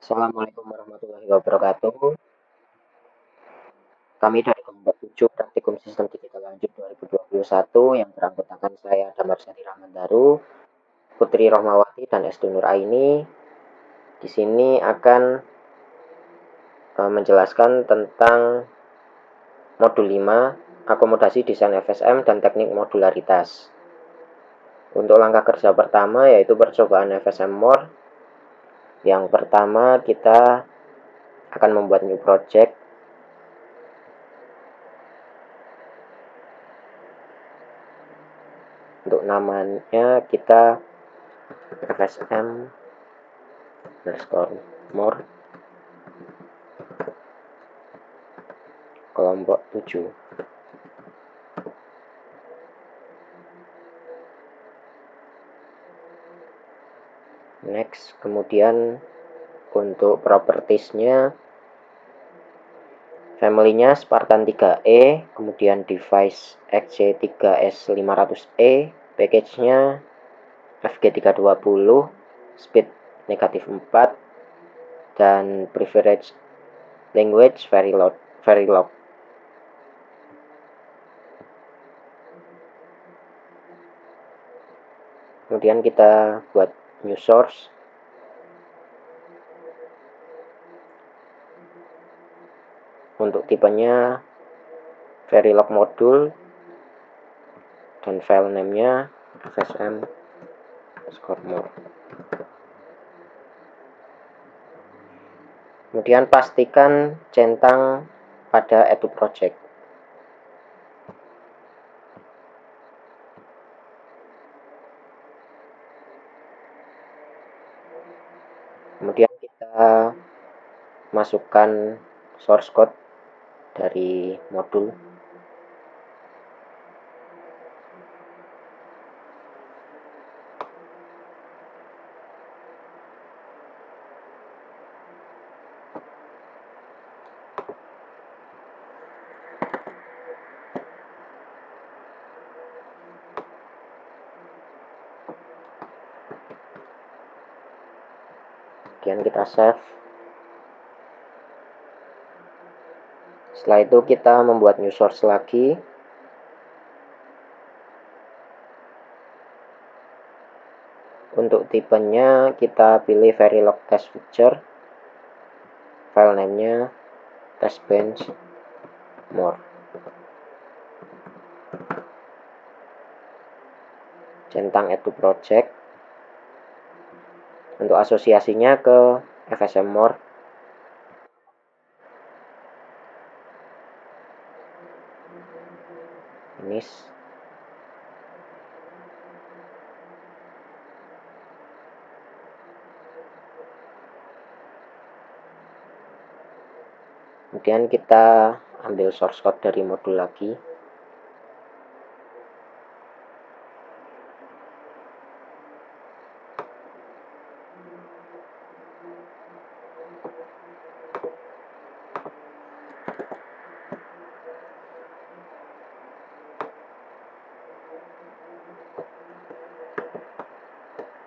Assalamualaikum warahmatullahi wabarakatuh. Kami dari kelompok 7 Praktikum Sistem Digital Lanjut 2021 yang beranggotakan saya Damar Sari Rahmandaru, Putri Rohmawati dan Estu Nur Aini. Di sini akan menjelaskan tentang modul 5, akomodasi desain FSM dan teknik modularitas. Untuk langkah kerja pertama yaitu percobaan FSM More. Yang pertama kita akan membuat new project. Untuk namanya kita FSM underscore more kelompok 7. Next, kemudian untuk propertiesnya, family-nya Spartan 3E, kemudian device XC3S500E, package-nya FG320, speed negatif 4, dan preferred language Verilog. Kemudian kita buat new source. Untuk tipenya Verilog modul dan file name-nya FSM more. Kemudian pastikan centang pada edu project. Kemudian kita masukkan source code dari modul. Kemudian kita save. Setelah itu kita membuat new source lagi. Untuk tipenya kita pilih Verilog test feature. File name-nya testbench more. Centang edu project. Untuk asosiasinya ke FSM more. Finish. Kemudian kita ambil source code dari modul lagi.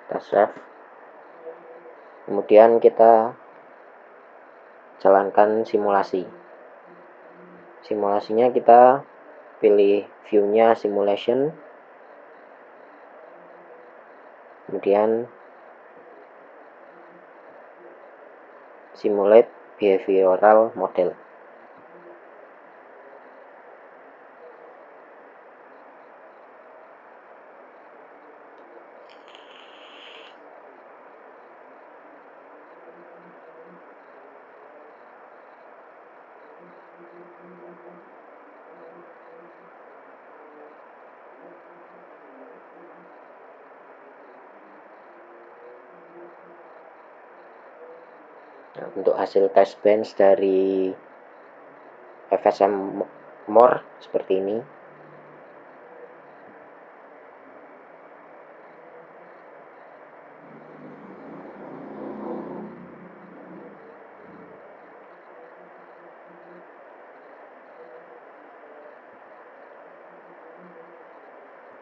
Kita save. Kemudian kita jalankan simulasi. Simulasinya kita pilih view-nya simulation. Kemudian simulate behavioral model. Nah, untuk hasil test bench dari FSM more seperti ini.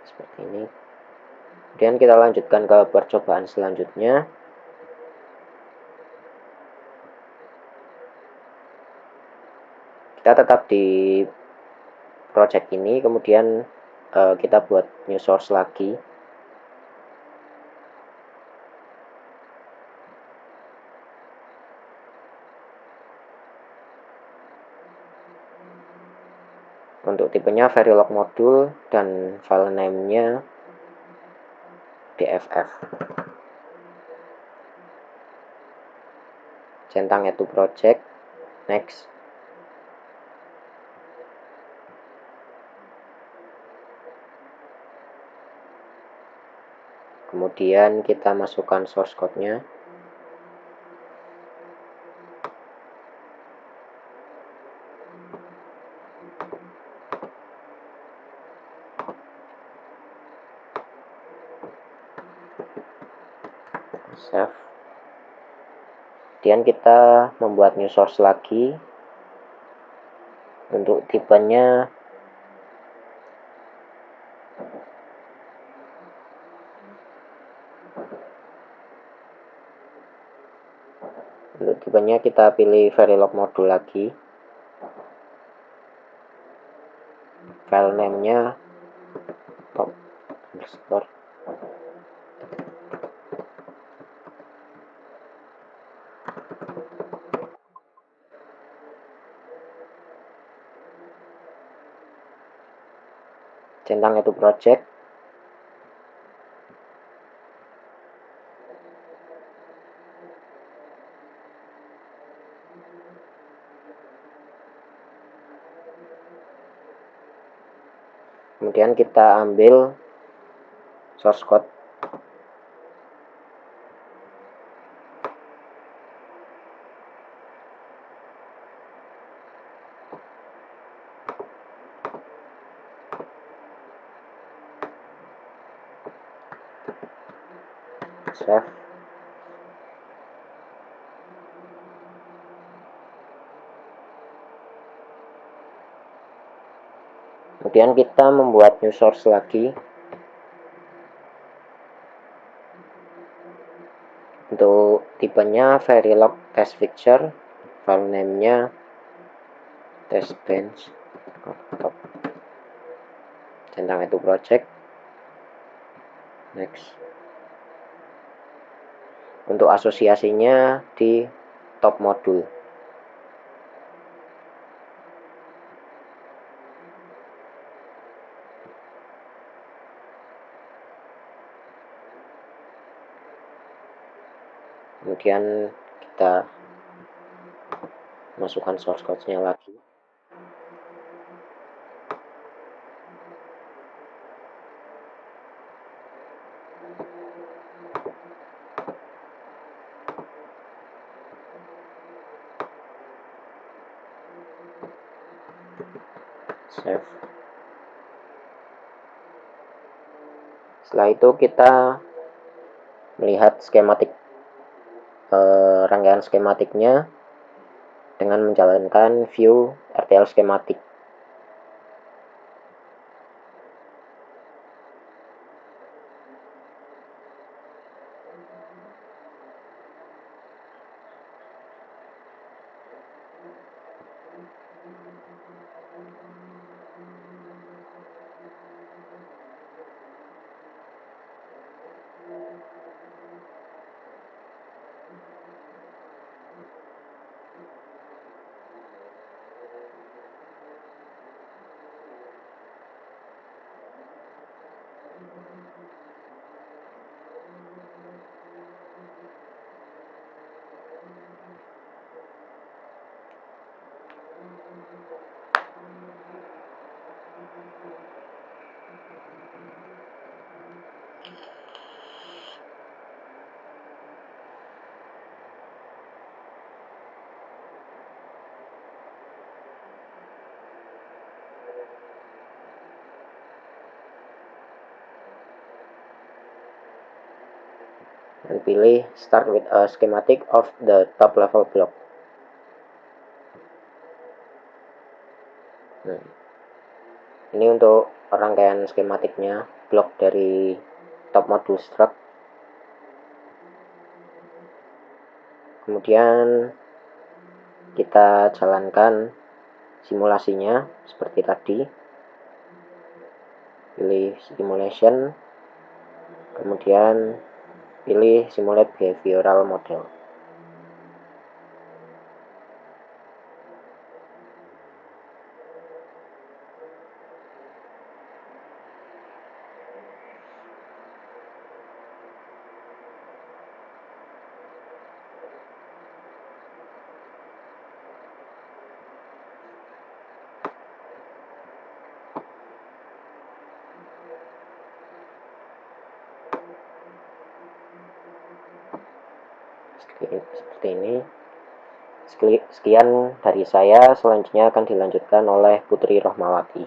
Seperti ini. Kemudian kita lanjutkan ke percobaan selanjutnya. Kita tetap di project ini, kemudian kita buat new source lagi. Untuk tipenya Verilog modul dan file name-nya dff. Centang add to project, next. Kemudian kita masukkan source code-nya. Save. Kemudian kita membuat new source lagi. Untuk tipenya kita pilih Verilog modul lagi. File name-nya top underscore. Centang itu project. Kemudian kita ambil source code. Save. Kemudian kita membuat new source lagi. Untuk tipenya Verilog test fixture, file name-nya testbench. Centang itu project, next. Untuk asosiasinya di top modul. Kemudian kita masukkan source code-nya lagi. Save. Setelah itu kita melihat skematik, rangkaian skematiknya dengan menjalankan view RTL skematik. Dan pilih start with a schematic of the top level block. Ini untuk rangkaian skematiknya, blok dari top modul struct. Kemudian kita jalankan simulasinya seperti tadi. Pilih simulation, kemudian pilih simulate behavioral model. Seperti ini. Sekian dari saya, selanjutnya akan dilanjutkan oleh Putri Rohmawati.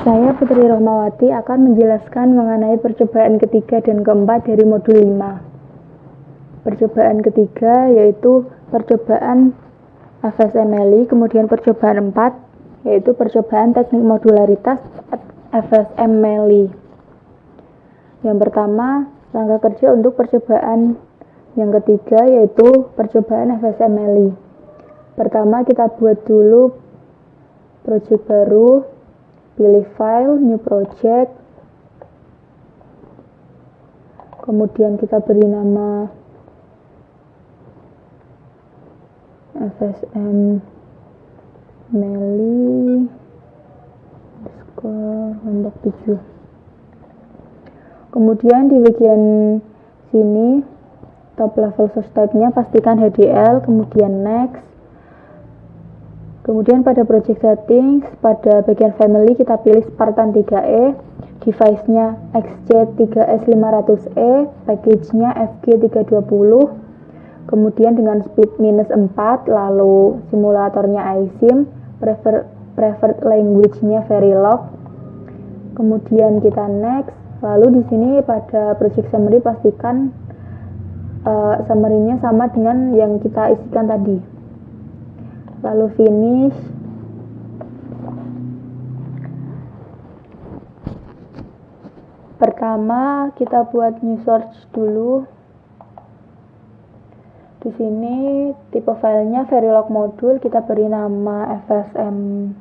Saya Putri Rohmawati akan menjelaskan mengenai percobaan ketiga dan keempat dari modul 5. Percobaan ketiga yaitu percobaan FSMLI, kemudian percobaan 4 yaitu percobaan teknik modularitas FSMLI. Yang pertama, rangka kerja untuk percobaan yang ketiga yaitu percobaan FSMLI. Pertama, kita buat dulu project baru, pilih file, new project, kemudian kita beri nama FSMLI kelompok 7. Kemudian di bagian sini top level source type-nya pastikan HDL, kemudian next. Kemudian pada project settings, pada bagian family kita pilih Spartan 3E, device-nya XC3S500E, package-nya FG320, kemudian dengan speed -4, lalu simulatornya iSim, preferred language-nya Verilog, kemudian kita next. Lalu di sini pada project summary pastikan summary-nya sama dengan yang kita isikan tadi. Lalu finish. Pertama kita buat new source dulu. Di sini tipe filenya Verilog modul, kita beri nama FSM_meli.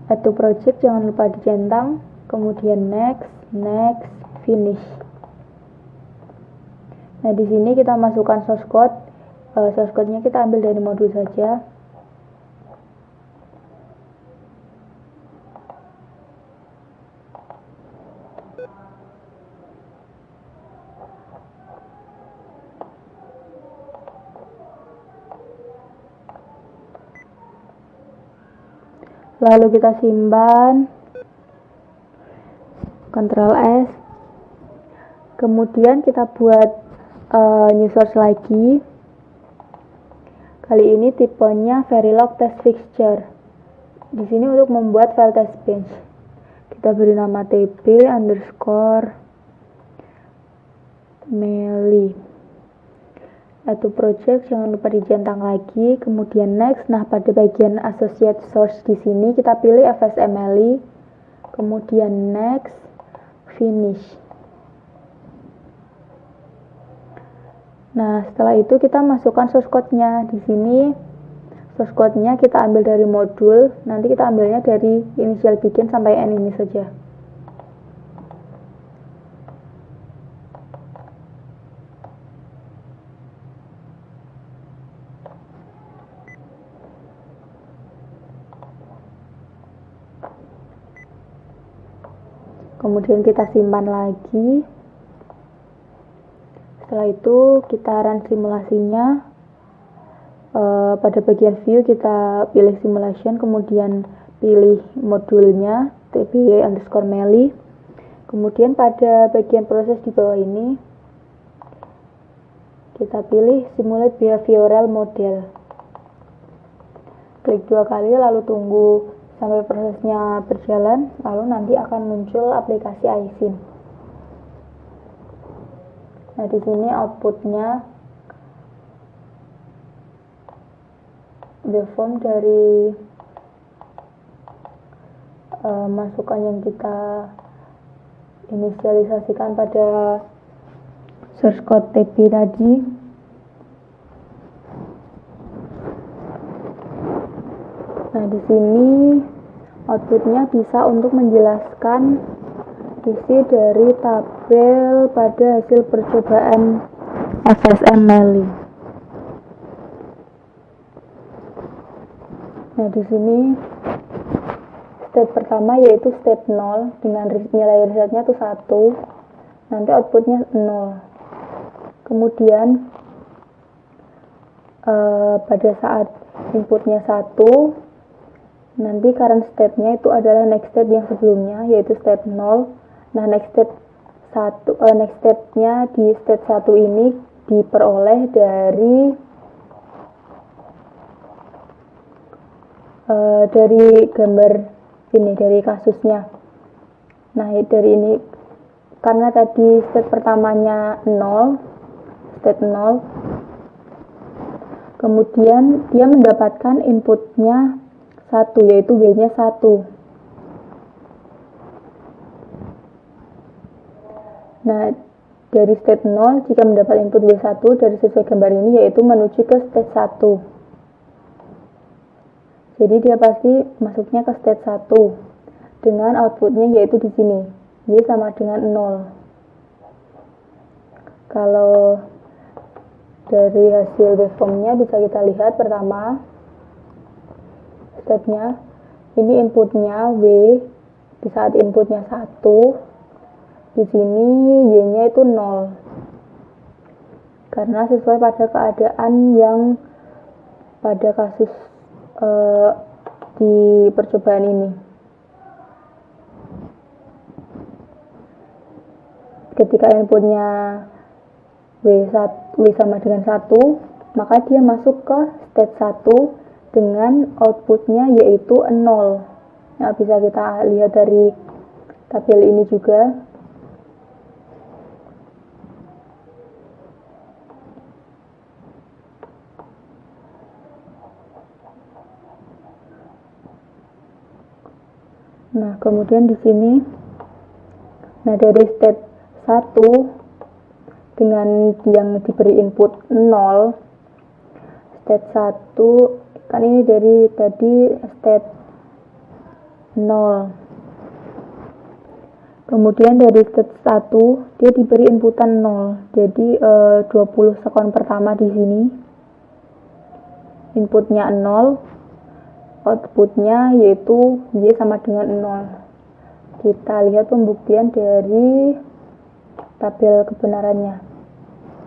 Add to project jangan lupa dicentang, kemudian next, finish. Nah, di sini kita masukkan source code. Source code-nya kita ambil dari modul saja. Lalu kita simpan, Ctrl S, kemudian kita buat new source lagi. Kali ini tipenya Verilog test fixture. Di sini untuk membuat file test bench, kita beri nama tb_meli. Satu project jangan lupa dicentang lagi, kemudian next. Nah, pada bagian associate source di sini kita pilih FSMLI, kemudian next, finish. Nah, setelah itu kita masukkan source code-nya. Di sini source code-nya kita ambil dari modul, nanti kita ambilnya dari initial begin sampai end ini saja. Kemudian kita simpan lagi. Setelah itu kita run simulasinya. Pada bagian view kita pilih simulation, kemudian pilih modulnya tb_meli. Kemudian pada bagian proses di bawah ini kita pilih simulate behavioral model. Klik 2 kali lalu tunggu sampai prosesnya berjalan, lalu nanti akan muncul aplikasi iSim. Nah, di sini outputnya the form dari masukan yang kita inisialisasikan pada source code TB tadi. Nah, di sini outputnya bisa untuk menjelaskan isi dari tabel pada hasil percobaan FSM Meli. Nah, di sini step pertama yaitu step 0 dengan nilai risetnya itu 1, nanti outputnya 0. Kemudian pada saat inputnya 1, nanti current state-nya itu adalah next step yang sebelumnya yaitu step 0. Nah, next step-nya di step 1 ini diperoleh dari gambar ini, dari kasusnya. Nah, dari ini karena tadi step pertamanya 0, step 0, kemudian dia mendapatkan inputnya 1 yaitu W-nya 1. Nah, dari state 0 jika mendapat input W1 dari sesuai gambar ini yaitu menuju ke state 1. Jadi dia pasti masuknya ke state 1 dengan outputnya yaitu di sini Y sama dengan 0. Kalau dari hasil waveformnya bisa kita lihat pertama stepnya ini inputnya W di saat inputnya 1. Di sini Y-nya itu 0. Karena sesuai pada keadaan yang pada kasus di percobaan ini. Ketika inputnya W sama dengan 1, maka dia masuk ke state 1 dengan outputnya yaitu 0. Nah, bisa kita lihat dari tabel ini juga. Nah, kemudian di sini, nah dari state 1 dengan yang diberi input 0, state 1 kan ini dari tadi state 0. Kemudian dari state 1 dia diberi inputan 0. Jadi 20 sekon pertama di sini inputnya 0. Outputnya yaitu Y sama dengan 0. Kita lihat pembuktian dari tabel kebenarannya,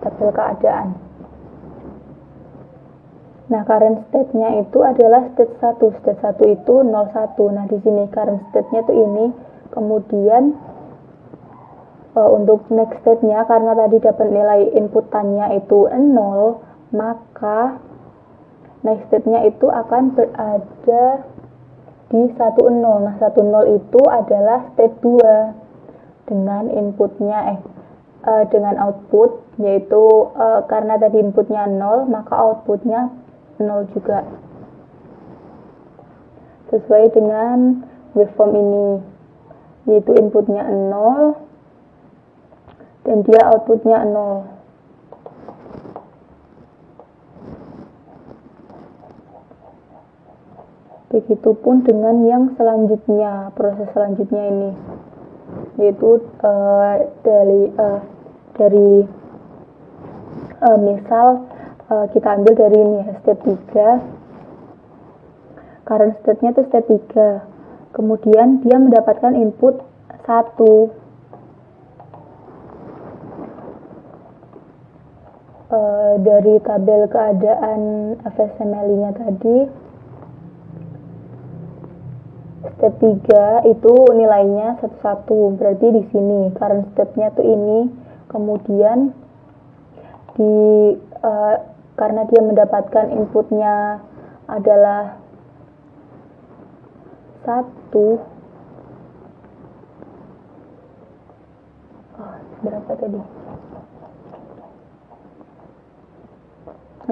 tabel keadaan. Nah, current state-nya itu adalah state 1. State 1 itu 01. Nah, di sini current state-nya itu ini. Kemudian untuk next state-nya karena tadi dapat nilai inputannya itu 0, maka next state-nya itu akan berada di 10. Nah, 10 itu adalah state 2 dengan inputnya dengan output yaitu karena tadi inputnya 0, maka outputnya 0 juga. Sesuai dengan waveform ini, yaitu inputnya 0 dan dia outputnya 0. Begitupun dengan yang selanjutnya, proses selanjutnya ini, yaitu dari misal kita ambil dari ini step 3, current state-nya itu step 3. Kemudian dia mendapatkan input 1. Dari tabel keadaan FSMLI-nya tadi, step 3 itu nilainya 11. Berarti di sini current state-nya tuh ini. Kemudian karena dia mendapatkan inputnya adalah 1. Berapa tadi?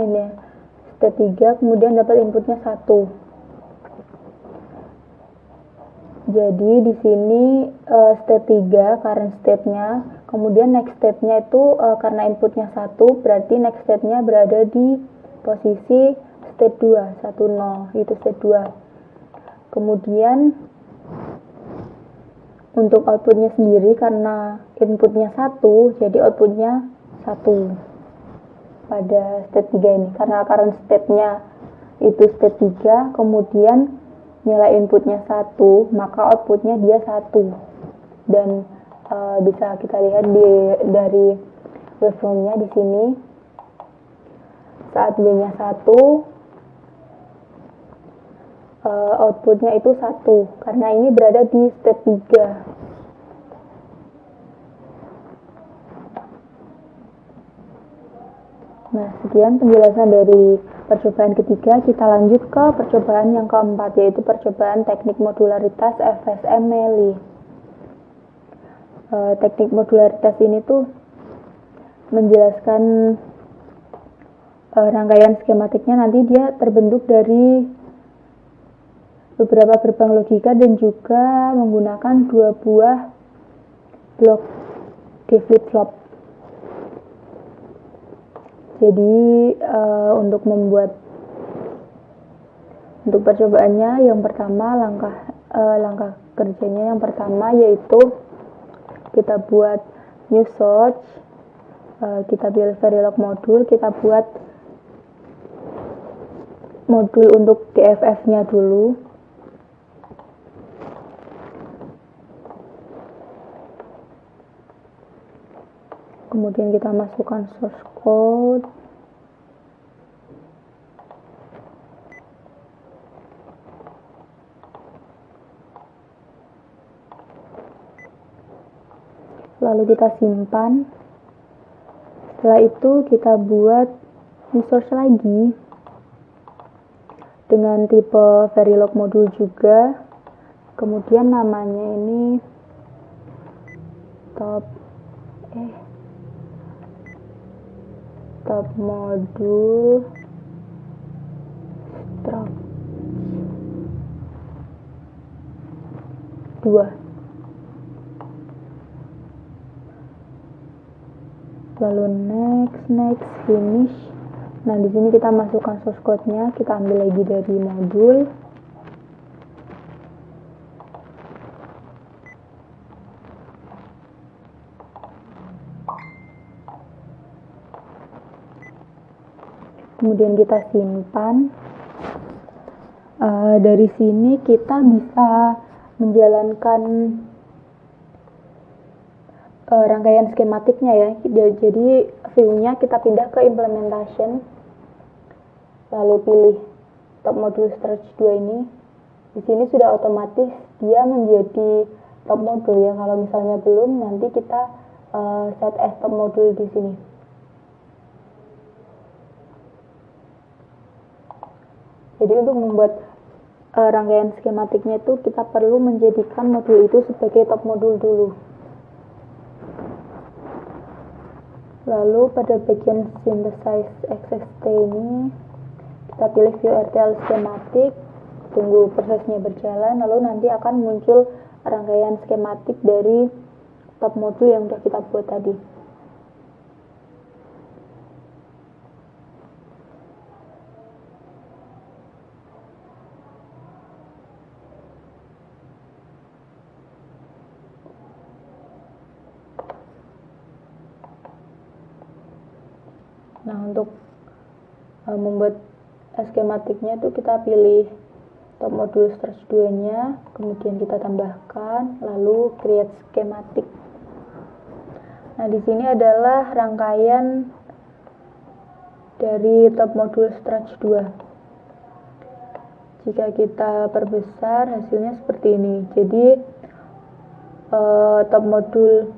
Ini step 3, kemudian dapat inputnya 1. Jadi di sini step 3 current state-nya Kemudian next state-nya itu karena inputnya 1, berarti next state-nya berada di posisi state 2, 1, 0, itu state 2. Kemudian untuk outputnya sendiri karena inputnya 1, jadi outputnya 1 pada state 3 ini. Karena current state-nya itu state 3, kemudian nilai inputnya 1, maka outputnya dia 1. Dan bisa kita lihat dari waveformnya di sini. Saat B-nya 1, outputnya itu 1 karena ini berada di state 3. Nah, sekian penjelasan dari percobaan ketiga. Kita lanjut ke percobaan yang keempat, yaitu percobaan teknik modularitas FSM Mealy. Teknik modularitas ini tuh menjelaskan rangkaian skematiknya. Nanti dia terbentuk dari beberapa gerbang logika dan juga menggunakan 2 buah blok D flip-flop. Jadi untuk percobaannya yang pertama, langkah kerjanya yang pertama yaitu kita buat new source, kita pilih Verilog modul, kita buat modul untuk DFF-nya dulu. Kemudian kita masukkan source code. Lalu kita simpan. Setelah itu kita buat new source lagi dengan tipe Verilog modul juga. Kemudian namanya ini top modul struct 2. Lalu next finish. Nah, di sini kita masukkan source code-nya, kita ambil lagi dari modul. Kemudian kita simpan. Dari sini kita bisa menjalankan rangkaian skematiknya ya. Jadi view-nya kita pindah ke implementation, lalu pilih top modul storage 2 ini. Di sini sudah otomatis dia menjadi top modul ya. Kalau misalnya belum, nanti kita set as top modul di sini. Jadi untuk membuat rangkaian skematiknya itu kita perlu menjadikan modul itu sebagai top modul dulu. Lalu pada bagian synthesize XST ini kita pilih view RTL schematic, tunggu prosesnya berjalan, lalu nanti akan muncul rangkaian skematik dari top modul yang sudah kita buat tadi. Nah, untuk membuat skematiknya itu kita pilih top modul storage 2-nya, kemudian kita tambahkan, lalu create schematic. Nah, di sini adalah rangkaian dari top modul storage 2. Jika kita perbesar, hasilnya seperti ini. Jadi top modul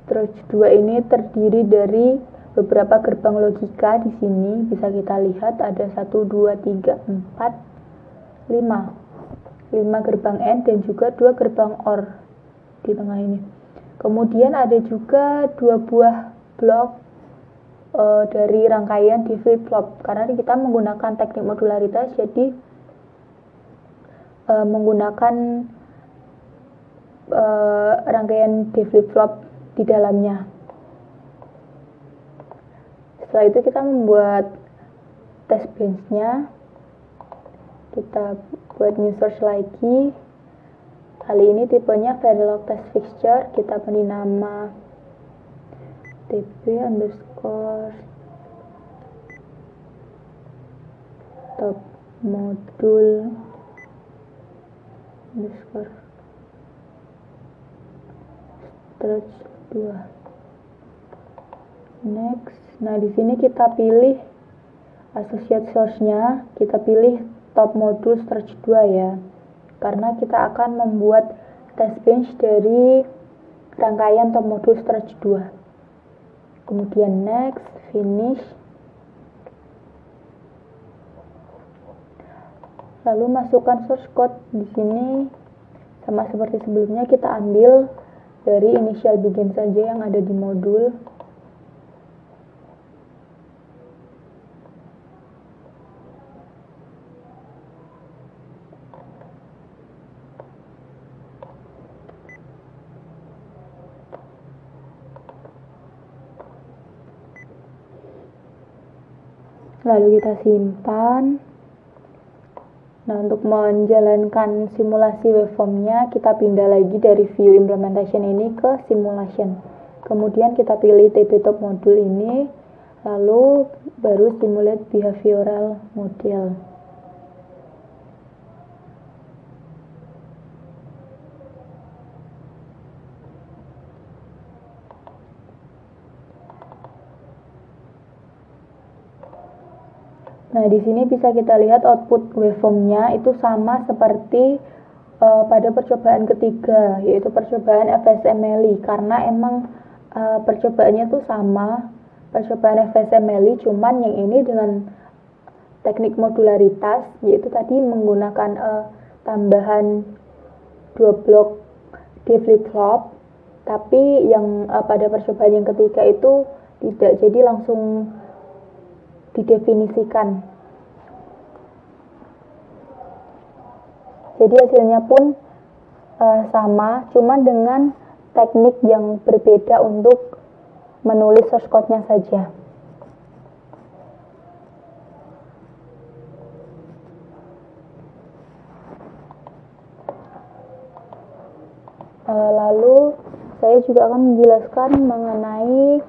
storage 2 ini terdiri dari beberapa gerbang logika. Di sini bisa kita lihat ada 1, 2, 3, 4, 5 gerbang AND dan juga 2 gerbang OR di tengah ini. Kemudian ada juga 2 buah blok dari rangkaian di flip-flop. Karena kita menggunakan teknik modularitas, jadi menggunakan rangkaian di flip-flop di dalamnya. Setelah itu kita membuat test bench-nya. Kita buat new source lagi. Kali ini tipenya Verilog test fixture. Kita beri nama tp underscore top modul underscore stretch 2. Next. Nah, di sini kita pilih associate source-nya, kita pilih top modul stretch 2 ya. Karena kita akan membuat test bench dari rangkaian top modul stretch 2. Kemudian next, finish. Lalu masukkan source code. Di sini sama seperti sebelumnya, kita ambil dari initial begin saja yang ada di modul. Lalu kita simpan. Nah, untuk menjalankan simulasi waveformnya, kita pindah lagi dari view implementation ini ke simulation. Kemudian kita pilih TB top modul ini, lalu baru simulate behavioral model. Nah, di sini bisa kita lihat output waveformnya itu sama seperti pada percobaan ketiga, yaitu percobaan FSMLI, karena emang percobaannya itu sama, percobaan FSMLI, cuman yang ini dengan teknik modularitas, yaitu tadi menggunakan tambahan 2 blok D flip-flop, tapi yang pada percobaan yang ketiga itu tidak, jadi langsung didefinisikan. Jadi hasilnya pun sama, cuman dengan teknik yang berbeda untuk menulis source code-nya saja. Lalu saya juga akan menjelaskan mengenai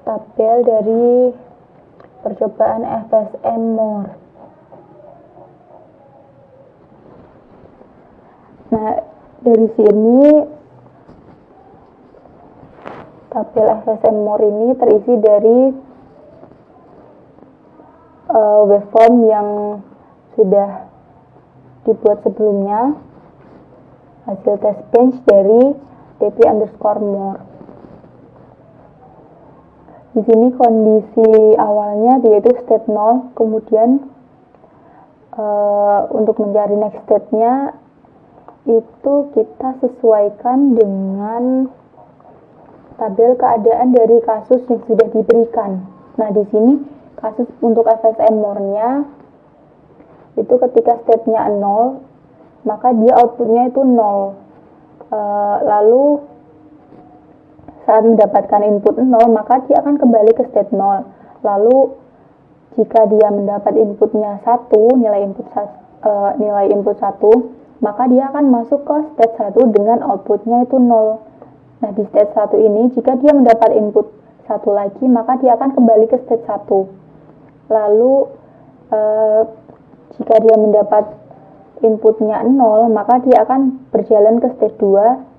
tabel dari percobaan FSM More. Nah, dari sini tabel FSM More ini terisi dari waveform yang sudah dibuat sebelumnya, hasil test bench dari tp underscore more. Di sini kondisi awalnya yaitu state 0, kemudian untuk mencari next state-nya itu kita sesuaikan dengan tabel keadaan dari kasus yang sudah diberikan. Nah, di sini kasus untuk FSM More-nya itu ketika state-nya 0, maka dia output-nya itu 0. Lalu saat mendapatkan input 0, maka dia akan kembali ke state 0. Lalu jika dia mendapat inputnya 1, nilai input 1, maka dia akan masuk ke state 1 dengan outputnya itu 0. Nah, di state 1 ini jika dia mendapat input 1 lagi, maka dia akan kembali ke state 1. Lalu jika dia mendapat inputnya 0, maka dia akan berjalan ke state 2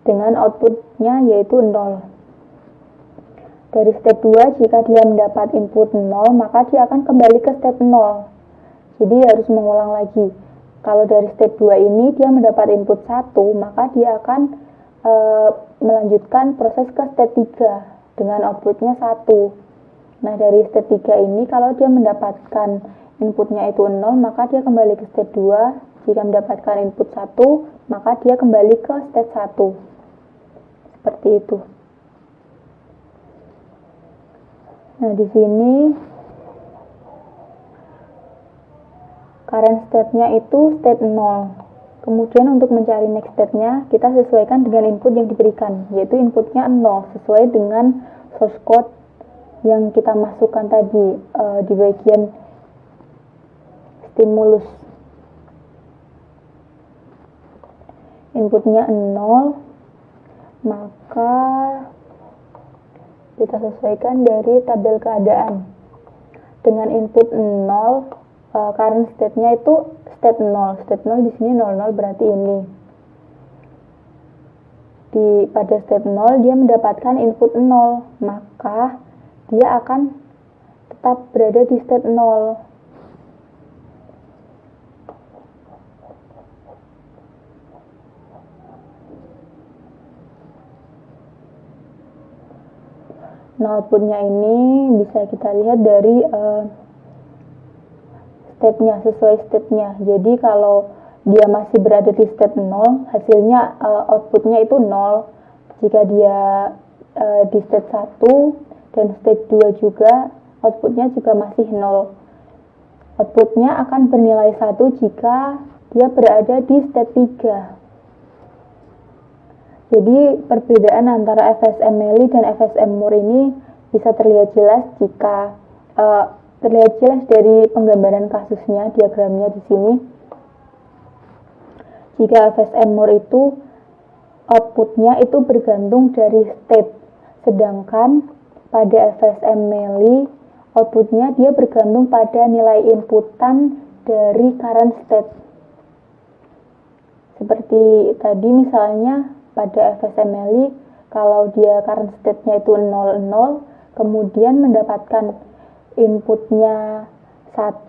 dengan outputnya yaitu 0. Dari state 2, jika dia mendapat input 0, maka dia akan kembali ke state 0. Jadi harus mengulang lagi. Kalau dari state 2 ini dia mendapat input 1, maka dia akan melanjutkan proses ke state 3 dengan outputnya 1. Nah, dari state 3 ini kalau dia mendapatkan inputnya itu 0, maka dia kembali ke state 2. Jika mendapatkan input 1, maka dia kembali ke state 1. Seperti itu. Nah, di sini current state-nya itu state 0. Kemudian untuk mencari next step-nya, kita sesuaikan dengan input yang diberikan, yaitu inputnya 0, sesuai dengan source code yang kita masukkan tadi di bagian stimulus. Inputnya 0, maka kita sesuaikan dari tabel keadaan. Dengan input 0, current state-nya itu state 0. State 0 di sini 00 berarti ini. Pada state 0 dia mendapatkan input 0, maka dia akan tetap berada di state 0. Nah, outputnya ini bisa kita lihat dari state-nya, sesuai state-nya. Jadi kalau dia masih berada di state 0, hasilnya outputnya itu 0. Jika dia di state 1 dan state 2 juga, outputnya juga masih 0. Outputnya akan bernilai 1 jika dia berada di state 3. Jadi perbedaan antara FSM Mealy dan FSM Moore ini bisa terlihat jelas dari penggambaran kasusnya, diagramnya di sini. Jika FSM Moore itu outputnya itu bergantung dari state, sedangkan pada FSM Mealy outputnya dia bergantung pada nilai inputan dari current state. Seperti tadi misalnya pada FSM Mealy, kalau dia current state-nya itu 00, kemudian mendapatkan inputnya 1,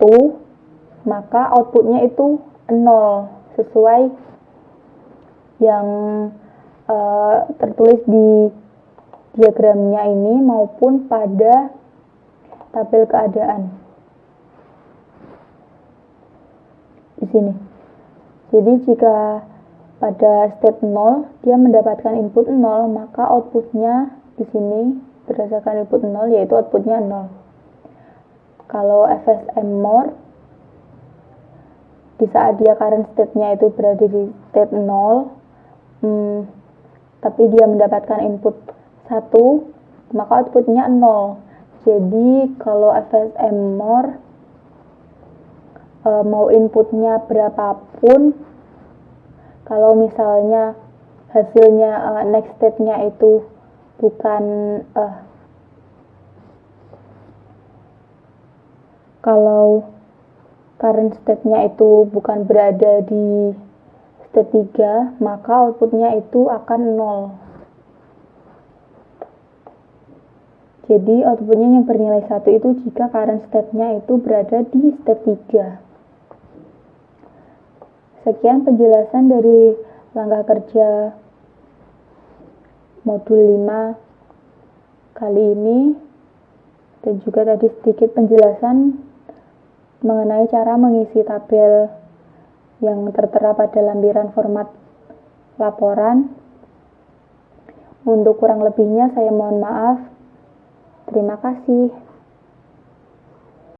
maka outputnya itu 0, sesuai yang tertulis di diagramnya ini maupun pada tabel keadaan di sini. Jadi jika pada state 0 dia mendapatkan input 0, maka outputnya di sini berdasarkan input 0 yaitu outputnya 0. Kalau FSM Moore, di saat dia current state-nya itu berada di state 0, tapi dia mendapatkan input 1, maka outputnya 0. Jadi kalau FSM Moore mau inputnya berapapun, kalau misalnya hasilnya next state-nya itu bukan kalau current state-nya itu bukan berada di state 3, maka outputnya itu akan 0. Jadi outputnya yang bernilai 1 itu jika current state-nya itu berada di state 3. Sekian penjelasan dari langkah kerja modul 5 kali ini, dan juga tadi sedikit penjelasan mengenai cara mengisi tabel yang tertera pada lampiran format laporan. Untuk kurang lebihnya saya mohon maaf. Terima kasih.